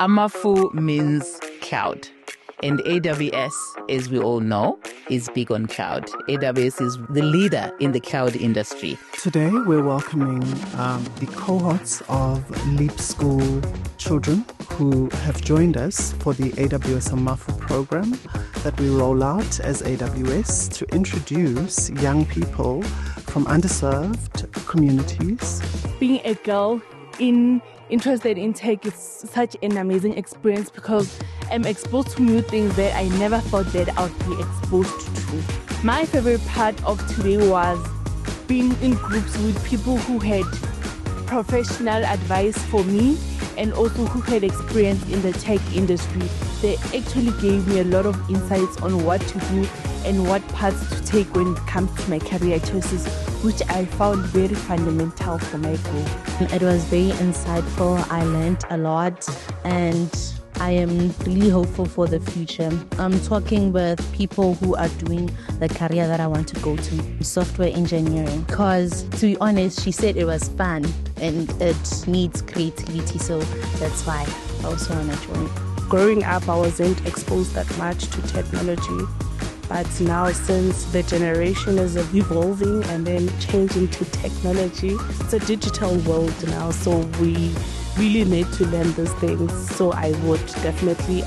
Amafu means cloud. And AWS, as we all know, is big on cloud. AWS is the leader in the cloud industry. Today, we're welcoming the cohorts of LEAP School children who have joined us for the AWS Amafu program that we roll out as AWS to introduce young people from underserved communities. Being a girl interested in tech is such an amazing experience because I'm exposed to new things that I never thought that I would be exposed to. My favorite part of today was being in groups with people who had professional advice for me and also who had experience in the tech industry. They actually gave me a lot of insights on what to do and what paths to take when it comes to my career choices, which I found very fundamental for my growth. It was very insightful. I learned a lot and I am really hopeful for the future. I'm talking with people who are doing the career that I want to go to, software engineering. Because to be honest, she said it was fun and it needs creativity, so that's why I also want to join. Growing up, I wasn't exposed that much to technology. But now, since the generation is evolving and then changing to technology, it's a digital world now, so we really need to learn these things. So I would definitely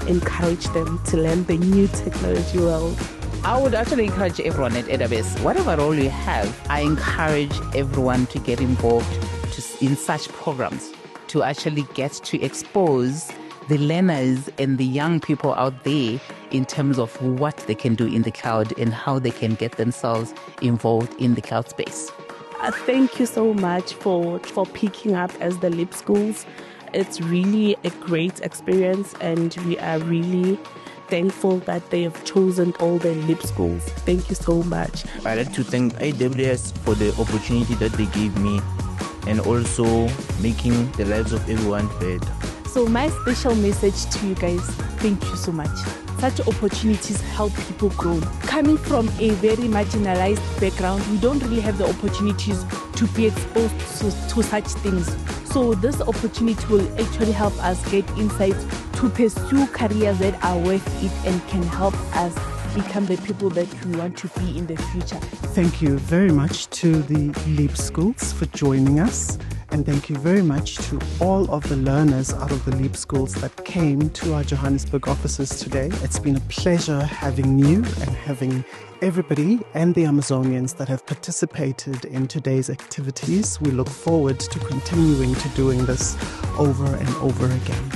encourage them to learn the new technology world. I would actually encourage everyone at AWS, whatever role you have, I encourage everyone to get involved in such programs to actually get to expose the learners and the young people out there in terms of what they can do in the cloud and how they can get themselves involved in the cloud space. Thank you so much for picking up as the LEAP schools. It's really a great experience and we are really thankful that they have chosen all the LEAP schools. Thank you so much. I'd like to thank AWS for the opportunity that they gave me and also making the lives of everyone better. So my special message to you guys, thank you so much. Such opportunities help people grow. Coming from a very marginalized background, we don't really have the opportunities to be exposed to such things. So this opportunity will actually help us get insights to pursue careers that are worth it and can help us become the people that we want to be in the future. Thank you very much to the LEAP schools for joining us. And thank you very much to all of the learners out of the LEAP schools that came to our Johannesburg offices today. It's been a pleasure having you and having everybody and the Amazonians that have participated in today's activities. We look forward to continuing to doing this over and over again.